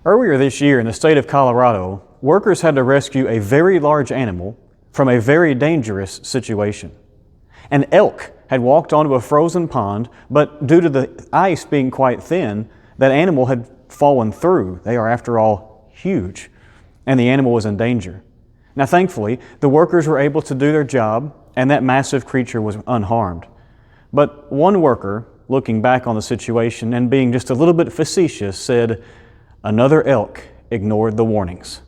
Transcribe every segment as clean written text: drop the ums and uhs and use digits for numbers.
Earlier this year in the state of Colorado, workers had to rescue a very large animal from a very dangerous situation. An elk had walked onto a frozen pond, but due to the ice being quite thin, that animal had fallen through. They are, after all, huge, and the animal was in danger. Now, thankfully, the workers were able to do their job, and that massive creature was unharmed. But one worker, looking back on the situation and being just a little bit facetious, said, "Another elk ignored the warnings."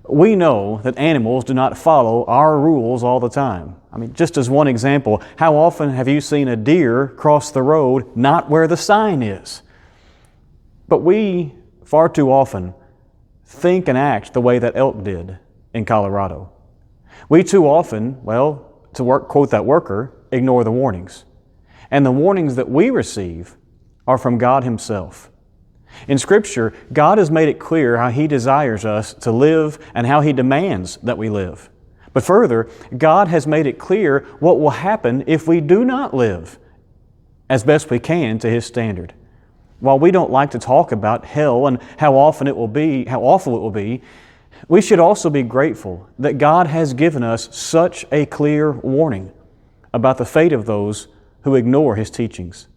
We know that animals do not follow our rules all the time. Just as one example, how often have you seen a deer cross the road not where the sign is? But we, far too often, think and act the way that elk did in Colorado. We too often, quote that worker, ignore the warnings. And the warnings that we receive are from God Himself. In Scripture, God has made it clear how He desires us to live and how He demands that we live. But further, God has made it clear what will happen if we do not live as best we can to His standard. While we don't like to talk about hell and how awful it will be, we should also be grateful that God has given us such a clear warning about the fate of those who ignore His teachings.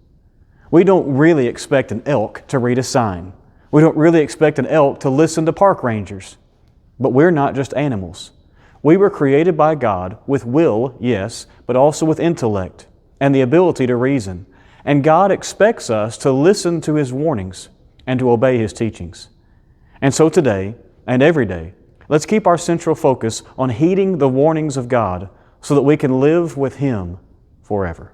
We don't really expect an elk to read a sign. We don't really expect an elk to listen to park rangers. But we're not just animals. We were created by God with will, yes, but also with intellect and the ability to reason. And God expects us to listen to His warnings and to obey His teachings. And so today and every day, let's keep our central focus on heeding the warnings of God so that we can live with Him forever.